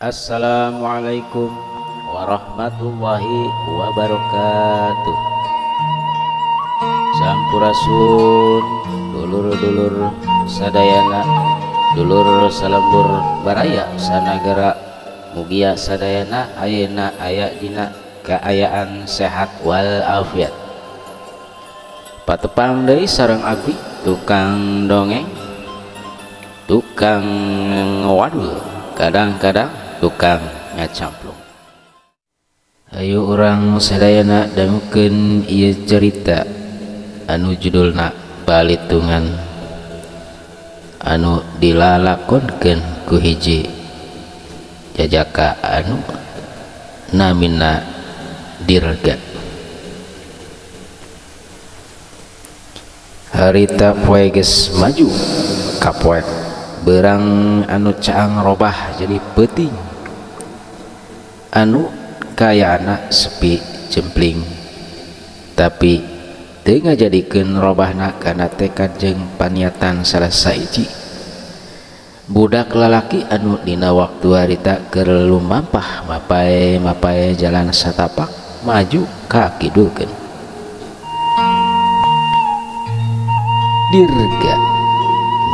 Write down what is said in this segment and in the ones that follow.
Assalamualaikum warahmatullahi wabarakatuh. Sampurasun dulur-dulur sadayana, dulur salembur baraya sanagara, mugia sadayana ayeuna aya dina kaayaan sehat wal afiat. Patepang deui sareng abdi tukang dongeng, tukang ngawadul, kadang-kadang tukang ngacamplung. Ayo urang sadayana dangukeun ieu cerita anu judulna Balitungan, anu dilalakonkeun ku hiji jajaka anu namina Dirga. Harita poe geus maju ka poe berang anu caang robah jadi peuting, anu kayana sepi jempling, tapi teu ngajadikeun robahna kana tekad jeung paniatan salah saiji budak lalaki anu dina waktu harita keur lumampah mapae jalan satapak maju ka kidulkeun. Dirga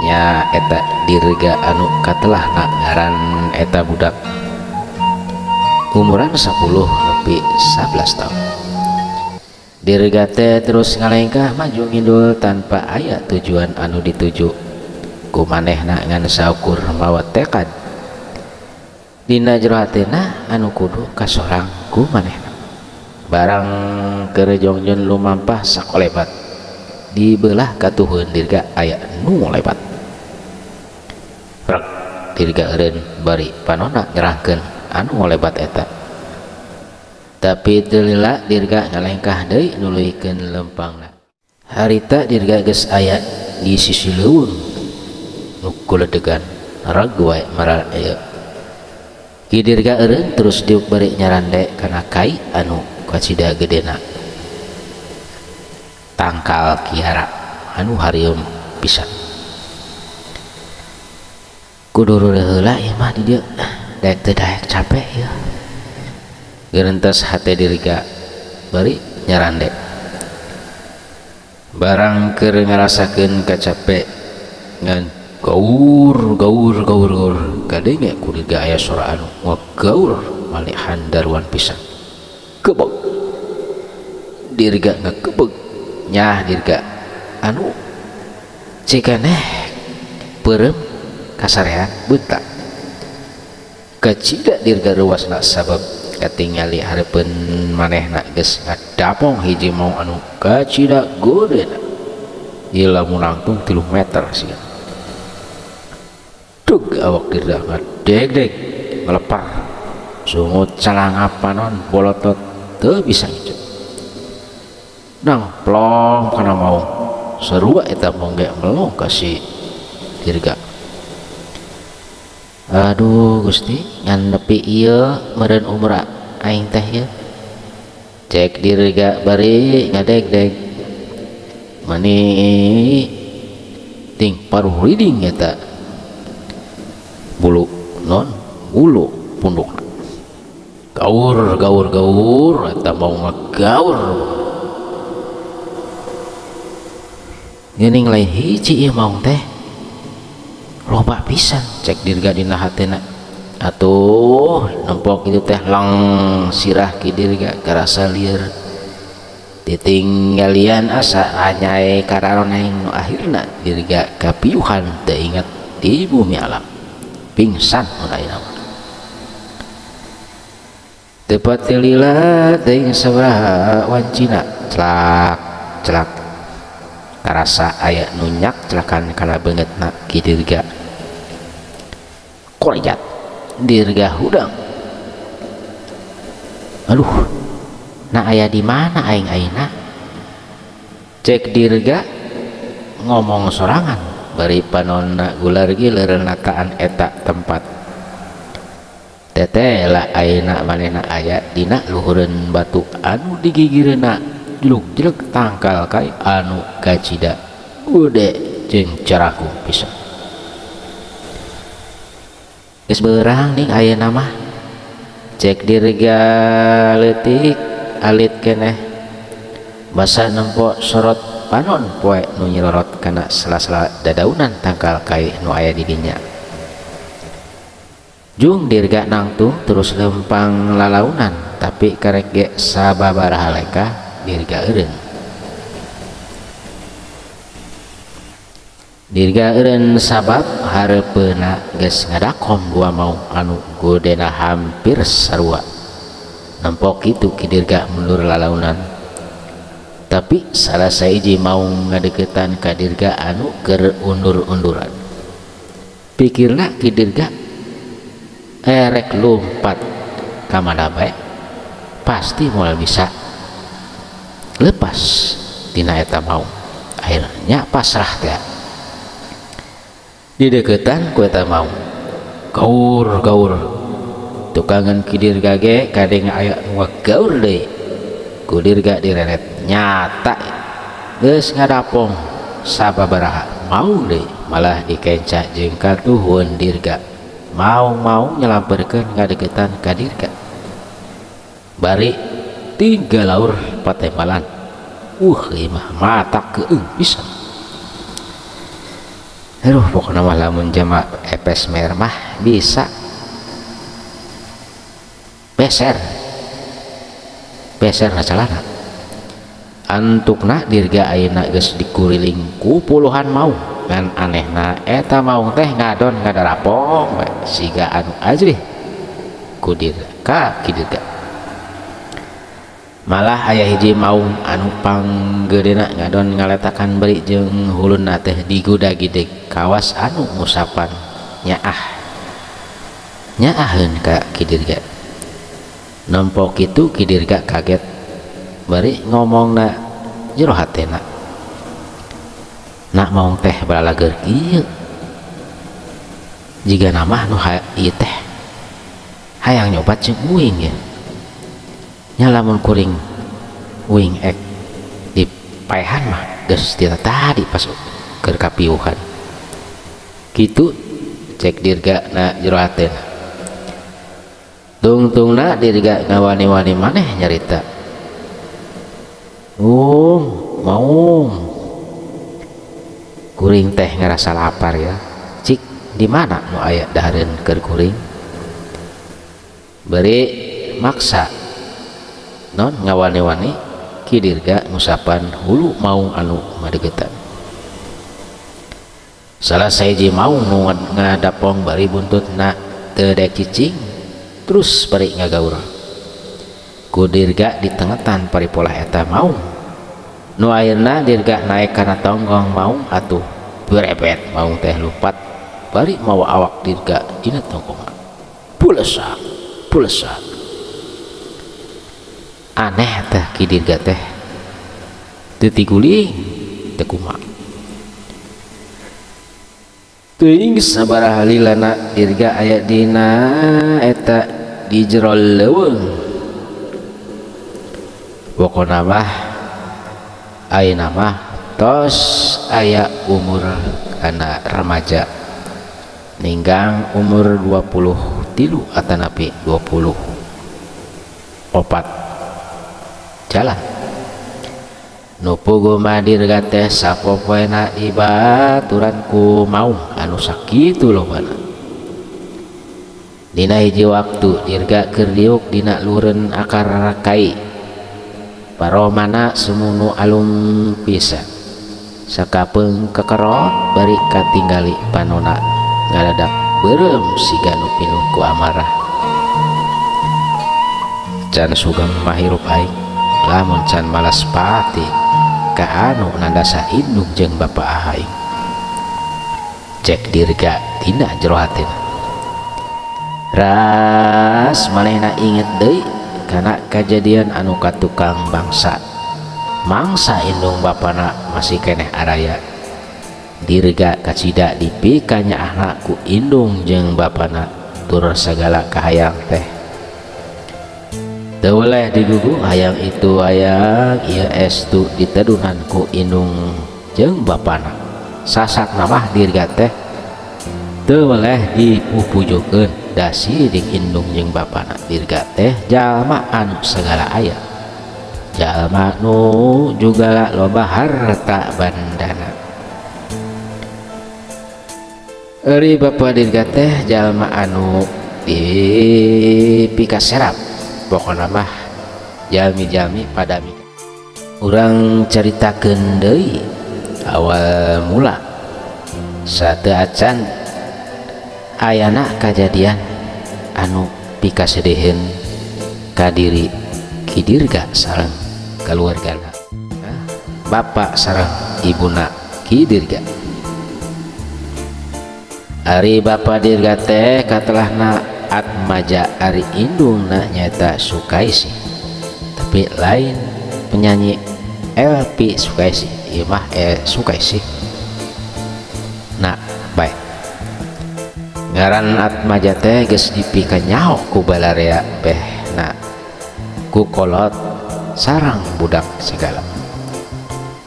nya eta Dirga anu katelahna ngaran eta budak umuran 10 nepi 11 tahun. Dirga teh terus ngalengkah maju ngidul tanpa aya tujuan anu dituju ku manehna ngan saukur mawa tekad dina jero hatena anu kudu kasorang ku manehna. Barang keur jongjong lumampah sakolebat dibelah katuhun Dirga aya nu lebat. Rek Dirga eureun bari panonna nyerahkeun anu lebat eta, tapi teu lila Dirga ngalengkah deui nuluykeun lempangna. Harita Dirga geus aya di sisi leuweung nu kuledegan reg wae maral ieu. Ki Dirga eureun terus diuk bari nyarande kana kai anu kacida gedena tangkal kiara anu harieum pisan. Kudu heula ieu mah di dieu daek teu daek capek ya. Gerentas hate Dirga bari nyarande. Barang keur ngarasakeun kacapek ngan gaur kadenge ku Dirga aya sora anu ngagaur malihan daruan pisan. Kebeg Dirga ngakebeg nyah Dirga anu cikaneh peureum kasarean beuntak. Kacida Dirga ruasna sabab katingali hareupeun manehna geus ngadapong hiji maung anu kacida godena ieu lamun langtung 3 meter sia. Dug awak Dirga ngadeg-deg melepar sungut calanga panon bolotot teu bisa ngicut. Nang plong kana maung sarua eta maung ge melong ka si Dirga. Aduh Gusti ngan nepi ieu meureun umur aing teh ieu, cek Dirga bari ngadeg-deg mani ting paruh riding eta bulu non bulu pundukna gaur eta mau ngagaur geuning lain hiji ieu maung teh loba pisan, cek Dirga dina hatena. Atuh nempok itu teh lang sirah ki Dirga karasa lieur ditinggalian asa anyai kararoneng nu akhirna Dirga kapiuhan teu inget di bumi alam pingsan mun ayeuna mah. Teu pati lila teuing sabaraha wancina celak karasa aya nu nyak celakan kana beungeutna ki Dirga. Korejat Dirga hudang, aduh na aya di mana aing ayeuna, cek Dirga ngomong sorangan bari panonna gulargi leureun nataan eta tempat. Teteh lah ayeuna manehna aya dina luhureun batu anu digigireunna jeluk-jeluk tangkal kai anu kacida gede jeung caraku pisan. Geus beurang ning ayeuna mah cek dirga leutik alit keneh basa nempo sorot panon poe nu nyelorot kana sela-sela dadaunan tangkal kai nu aya di dinya. Jung dirga nangtung terus lempang lalaunan tapi karek ge sababaraha leka dirga eureun. Dirga eureun sabab hareupeuna geus ngadakom dua maung anu godena hampir sarua. Nempok kitu ki dirga mundur lalaunan. Tapi salah sahiji maung ngadeukeutan ka dirga anu keur undur-unduran. Pikirna ki dirga rek lompat ka mana bae pasti moal bisa lepas tina eta maung. Akhirnya pasrah teh. Di deketan ku eta maung gaur tukangan ki dirga ge kadeng aya nu gaur deui ku dirga direret nyata geus ngadapong sababaraha maung deui malah dikenca jeung katuhun dirga maung nyelamperkeun ngadeukeutan ka dirga bari 3 laur patembalan imah mata keung pisan. Aduh pokoknya mah lamun jama epes mer mah bisa peser na calana antukna dirga ayeuna geus dikuriling ku puluhan maung ngan anehna eta maung teh ngadon ngadarapong siga anu ajrih ku dirga ki dirga. Malah aya hiji maung anu panggedena ngadon ngaletakan beri jeung hulunna teh digudag-gidag kawas anu ngusapan nyaaheun ka ki dirga. Nempo kitu ki dirga kaget bari ngomongna jero hatena nak maung teh balalager kieu jiga nama nu ieu teh hayang nyobat jeung uing ya nyalamun kuring uing ek di paehan mah geus tina tadi pas keur kapiuhan kitu cek dirga na jero hatena. Tungtungna dirga ngawani-wani maneh nyarita maung kuring teh ngerasa lapar ya cik di mana nu aya dahareun keur kuring bari maksa non ngawani-wani ki dirga ngusapan hulu maung anu ngadeukeutan. Salah sahiji maung nu ngadapong bari buntutna teu dek cicing terus bari ngagaur ku dirga di tengetan paripolah eta maung nu ayeuna dirga naik kana tonggong maung atuh berebet maung teh lupat bari mawa awak dirga dina tonggongan pulesak aneh teh ki dirga teh teu tiguling teu kumaha teuing sabaraha lilana dirga aya dina eta di jero leuweung. Pokona mah ayeuna mah tos aya umur kana remaja ninggang umur 23 atanapi 24 jalan nu puguh mah dirga teh sapopoena dibaturan ku maung anu sakitu lobana. Dina hiji waktu dirga keur diuk dina lureun akar kai paromana sumunu alum pisan sakapeung kekerot bari katinggali panona ngadadak beureum siga nu pinuh ku amarah can sugeng mahirup aing lamun can malas pati ka anu nandasa indung jeung bapa aing cek dirga tina jero hatina. Ras manehna inget deui kana kejadian anu katukang mangsa indung bapana masih keneh araya. Dirga kacida dipikanya anak ku indung jeung bapana tur sagala kahayang teh teu oleh digugu hayang itu hayang ieu estu diteduhan ku indung jeung bapana sasak namah dirga teh teu oleh dipupujukeun dasi dik indung jeung bapana. Dirga teh jalma anu segala aya, jalma nu juga loba harta bandana. Ari bapa dirga teh jalma anu dipika serap, pokona mah jalmi-jalmi padami. Urang caritakeun deui awal mula sateu acan ayana kajadian anu pikasedeheun ka diri Ki Dirga sareng kaluargana, bapak sareng ibuna Ki Dirga. Ari bapa Dirga teh katelahna Atmaja ari indungna nyata Sukaisi, tapi lain penyanyi LP Sukaisi, ieu mah Sukaisi. Nah, baik. Ngaran Atmaja teh geus dipika nyaho ku balarea beh na ku kolot sarang budak segala.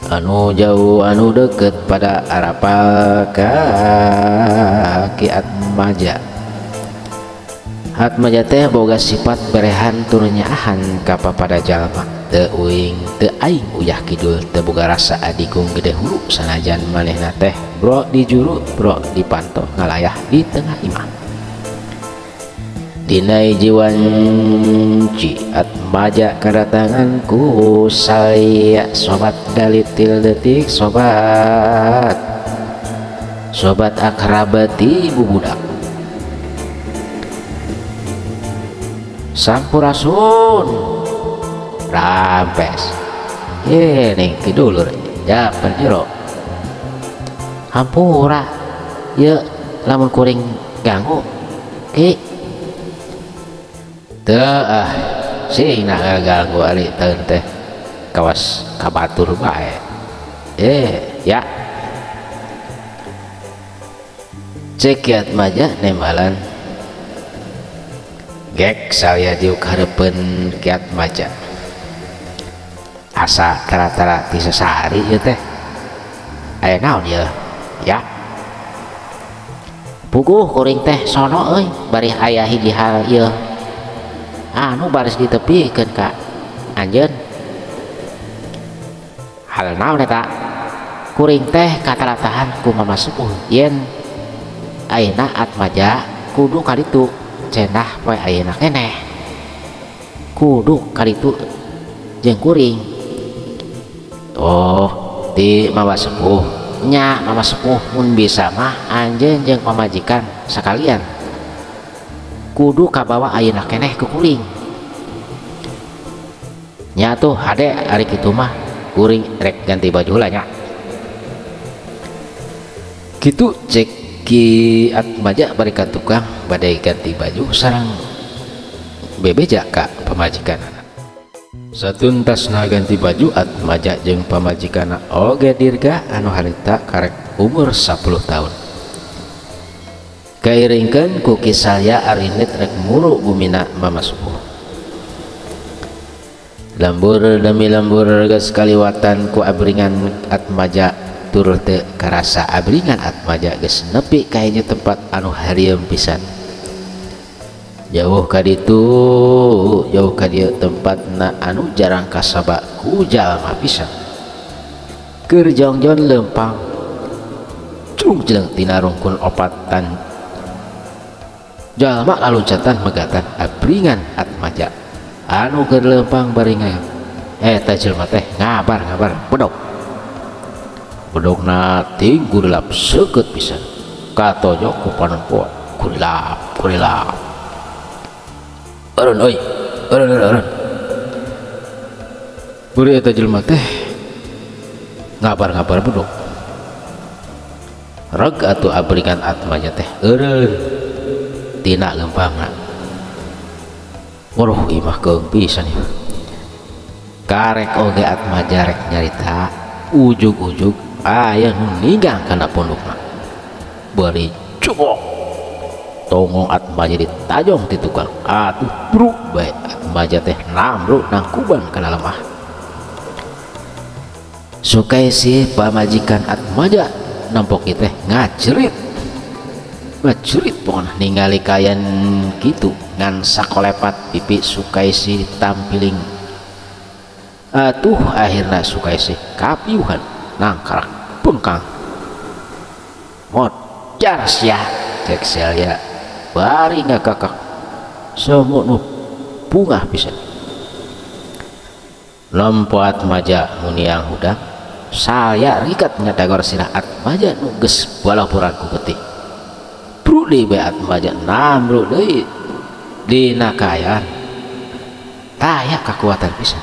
Anu jauh anu deket pada arapal ka Ki Atmaja. Atmaja teh boga sifat berehan turnyahan ka papada jalma, teu uing teu aing uyah kidul, teu boga rasa adigung gede hulu, sanajan manehna teh bro di juru bro di panto ngalayah di tengah imah. Dinai jiwanci Atmaja kedatangan ku saya sobat dalitil detik, sobat akrabati bubudak sampurasun rampes ye ning kidulur ya penjero hampura ye lamun kuring ganggu Ki teu sing na ganggu ari teun teh kawas kabatur bae ya cek Ki Atmaja nembalan gek saya diuk hareupeun Ki Atmaja asa tara-tara ti sasari ieu teh aya naon ieu ya puguh kuring teh sono euy bari aya hiji hal ieu anu baris ditepikeun ka anjeun. Hal naon eta? Kuring teh katalatahan ku mama sepuh yen ayeuna Atmaja kudu ka ditu cenah poe ayeuna keneh kudu ka ditu jeung kuring. Oh ti mama sepuh nya, mama sepuh mun bisa mah anjeun jeung pamajikan sakalian kudu kabawa ayeuna keneh ke kuring nya tuh hade ari kitu mah kuring rek ganti baju lah nya kitu. Cek Ki Atmaja bari ka tukang badai ganti baju sareng bebeja ka pamajikanana. Satuntasna ganti baju Atmaja jeung pamajikanna oge Dirga anu harita karek umur 10 tahun kairingkeun ku Kisalya arinit rek muru bumina mama sepuh. Lembur demi lembur geus kaliwatan ku abringan Atmaja tur teu karasa abringan Atmaja geus nepi ka hiji tempat anu harieum pisan. Jauh ka dieu tempatna anu jarang kasaba ku jalma pisan. Keur jongjon leumpang cung-jeleng tina rungkun opatan jalma laluncatan megatan abringan Atmaja anu keur leumpang bari ngayog. Eta jelema teh ngabar bedogna ting gurilap seukeut pisan katojok ku panempo gurilap eureun euy eureun bari eta jelema teh ngabar bedog reg atuh abringan Atmaja teh eureun tina leumpangna. Waduh imah keung pisan ieu. Karek oge Atmaja rek nyarita ujug-ujug aya nu ninggang kana pondokna. Bari cubok tongong Atmaja ditajong ti tukang. Atuh bruk bae Atmaja teh nambruk nangkuban kana lemah. Sukaisi pamajikan Atmaja nampok teh ngajerit ngajurit pokoknya ningali kayan gitu ngan sakolepat pipi Sukaisi tampiling. Atuh akhirnya Sukaisi kapiuhan nangkarak bengkang mojar sia cek Salya bari ngakakak semut nu bunga bisa lompat maja muniang hudang saya rikat ngadagor siraat maja nuges balapuran ku petik bro di beat maja namru di nakayan tayak kekuatan bisa.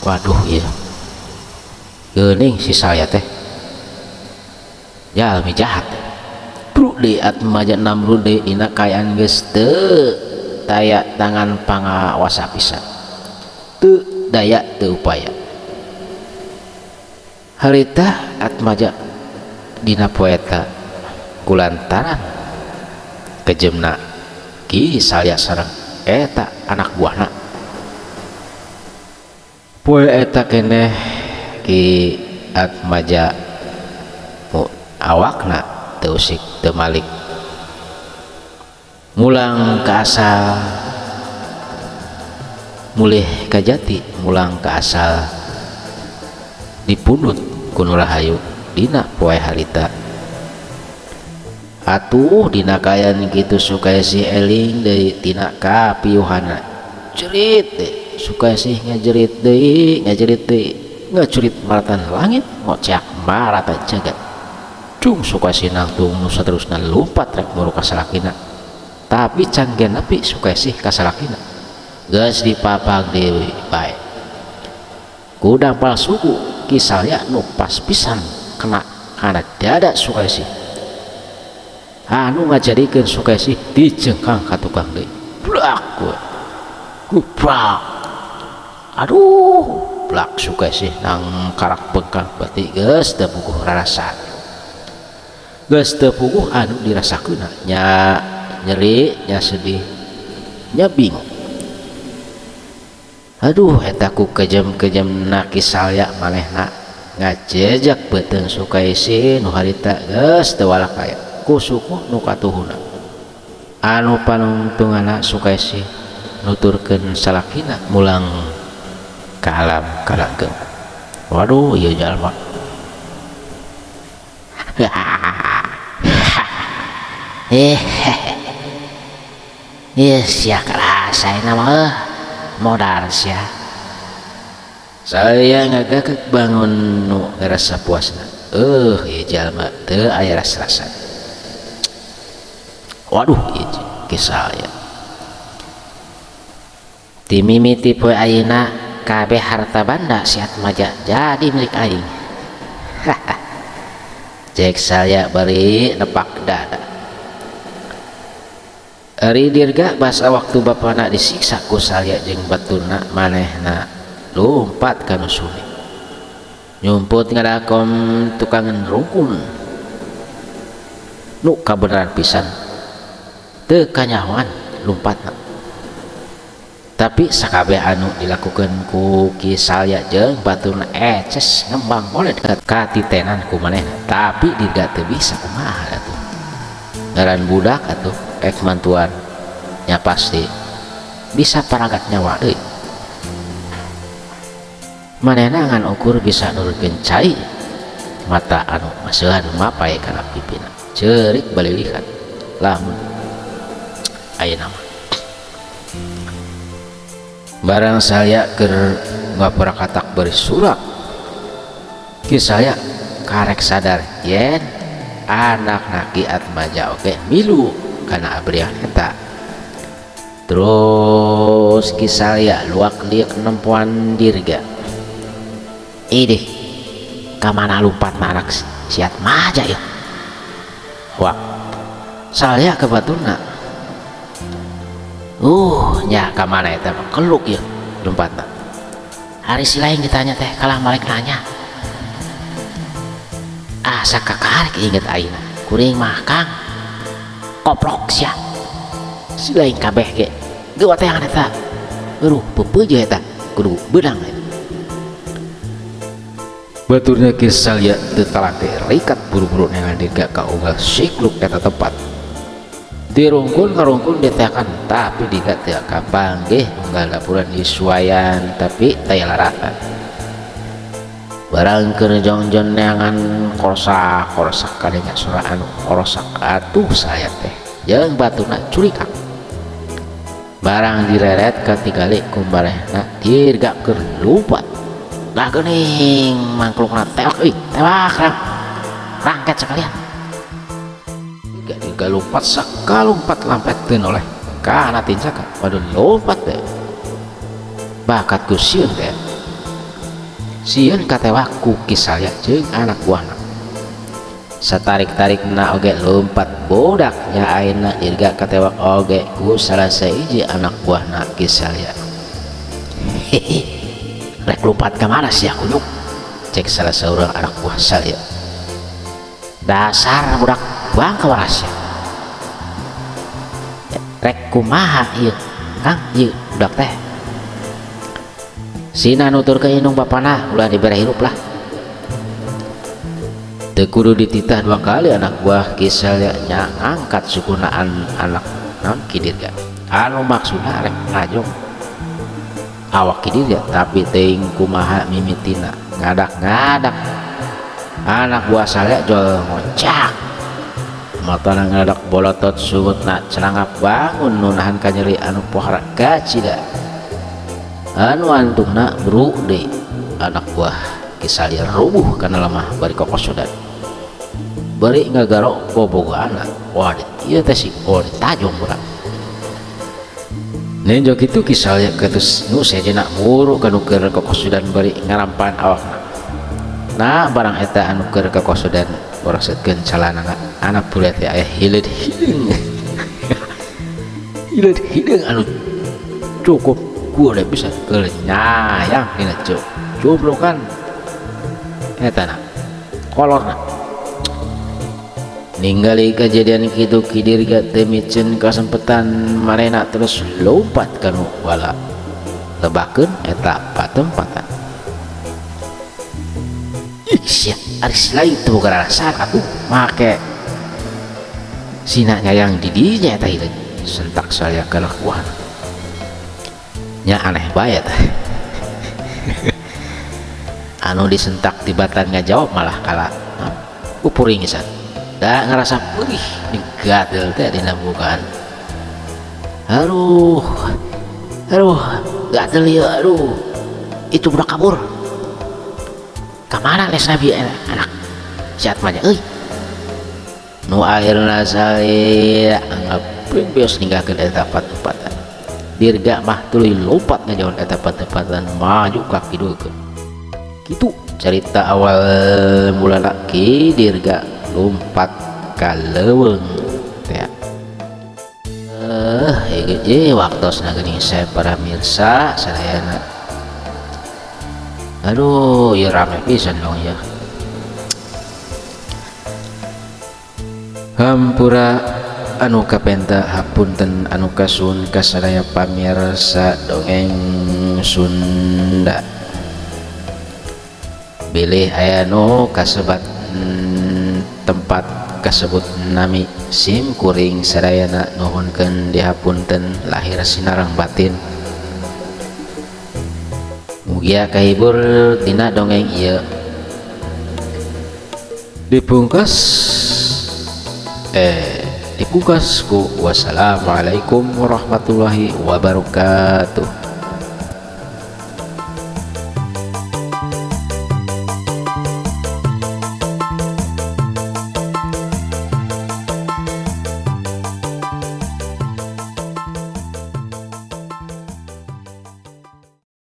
Waduh iya geuning si saya teh jalmi jahat bro di atmaja namru di nakayan geus teu tayak tangan pangawasa pisan teu daya teu upaya harita atmaja dina poeta kulantaran kejemna ki Salya sareng eta anak buahna poe eta keneh ki atmaja awakna teu usik teu malik mulang ke asal mulih ka jati mulang ke asal dipunut ku Rahayu dina poe harita. Atuh dina kayan gitu Sukaisi eling deui tina kapiuhanna cerit deh Sukaisi ngajerit deui ngacurit maratan langit ngocak maratan jagat cung Sukaisi nangtung nu saterusna lumpat rek muru ka salakina tapi canggen nepi Sukaisi ka salakina geus dipapag deui bae ku dampal suku ki Salya nu pas pisan kena kana dada Sukaisi anu ngajadikeun Sukaisi dijengkang ka tukang deui blak gubrak aduh blak Sukaisi nang karak bengkang berarti geus teu puguh rarasan geus teu puguh anu dirasakeunna nya nyeri nya sedih nya bingung. Aduh eta ku kejem-kejem naki Salya manehna ngajejak beuteung Sukaisi nu harita geus teu walak aya ku suku nu katuhuna anu panungtungana Sukaisi nuturkeun salakina mulang ka alam kalanggeng. Waduh ieu jalma sia karasaina mah modal sia saya ngagakek bangun nu ngerasa puasna ieu jalma teu aya rasa-rasa. Waduh ieu kisah ya timimiti poe ayeuna kabeh harta banda si atmaja jadi milik aing cek Salya bari nepak dada ari dirga basa waktu bapana disiksa ku Salya jeung baturna manehna lumpat ka nu suni nyumput ngadakom tukangan rungkun nu kabeneran pisan teu kanyahoan lumpatna tapi sakabeh anu dilakukeun ku ki Salya jeung baturna eces ngembang boleh katitenan ku manehna tapi dirga teu bisa kumaha atuh ngaran budak atuh ek mantuan nya pasti bisa paragat nyawa deui manehna ngan ukur bisa nurkeun cai mata anu maseuhan mapai kana pipina ceurik balilihan lamun ayeuna mah barang Salya keur ngaprakatak bari surak ki Salya karek sadar yen anak naki atmaja oge milu kana abriah eta terus ki Salya luak liuk nempuan dirga idih kamana lumpat anak si atmaja ya wak Salya ke baturna nya kamana eta keluk ya lompatna hari si lain ditanya teh kalah malek nanya asa kakarik inget aina kuring mah Kang koplok sia si lain kabeh ge geuwat teh eta peupeujeuh eta kudu beudang baturnya kisah ya tetalake rikat buru-buru yang dirga ka unggal sikluk eta tempat dirungkun ngarungkun ditekan tapi diga teu kapanggih unggal dapuran disuayan tapi taya laratan barang keur jongjon neangan korsak kadenya surah anu korsak atuh saya teh jeung batuna curikak barang direret katingali kumbarehna dirga keur lupat lah geuning mangklukna tewak rangket sekalian gak lompat sakalompat lampetkeun oleh kana tinsaka waduh lompat deh bakat ku sieun teh sieun katewak ku kisaya jeung anak buahna satarik-tarikna oge lompat bodaknya ayeuna dirga katewak oge ku salah sahiji anak buahna kisaya rek lompat kemana sih aku nyuk cek salah seorang anak buah saya dasar budak buang ke waras ya rek kumaha ieu kang ieu budak teh sina nutur ke indung bapana ulah dibere hirup lah teu kudu dititah dua kali anak buah kisah nya ngangkat sukunaan anak naon kidirga anu maksudna rek ngajong awak kidir ya tapi ting kumaha mimitina ngadak-ngadak anak buah saya jual ngocak matana ngadak bolotot sungutna celangap bangun nunahan kanyeri anu pohara gacida anu antungna bro de anak buah kisalia rubuh karena lemah bari kokosodan bari ngagaro bobogoana wah ieu teh si tajong urang nenjok itu kisahnya ketus nu sejenak muru kanu keur kokosudan bari ngarampan awakna nah barang eta anu keur kokosudan orasetkeun calana anak budak teh aya hileud anu cukup gua bisa keur nyayang dina cublokan eta na kolorna ningali kejadian kitu kidirga teu micen kasempetan marena terus lompat kanu wala lebakeun eta patempatan sia aris lain teu boga rasa atuh make sina nyayang di dinya eta hideung sentak saya kana kuat nya aneh bae tah anu disentak tibatan ngajawab malah kalah upuringisan da ngerasa perih digatel teh dina bukaan aduh gatel ya aduh itu budak kabur kamana les nabi anak siat mah euy nu akhirna saya anggap bios ninggalkeun eta patempatan dirga mah tuluy lompat ngajawan eta patempatan maju ka kidulkeun kitu cerita awal mulana ki dirga lompat ka leuweung teh waktosna geuning saya para mirsa sadayana aduh ya rame pisan dong ya hampura anu kapenta hapunten anu kasun kasadaya pamirsa dongeng Sunda bilih aya nu kasebat tempat kasebut nami sim kuring sadayana nuhunkeun dihapunten lahir sinarang batin mugia kahibur tina dongeng ieu dipungkas ku wassalamualaikum warahmatullahi wabarakatuh.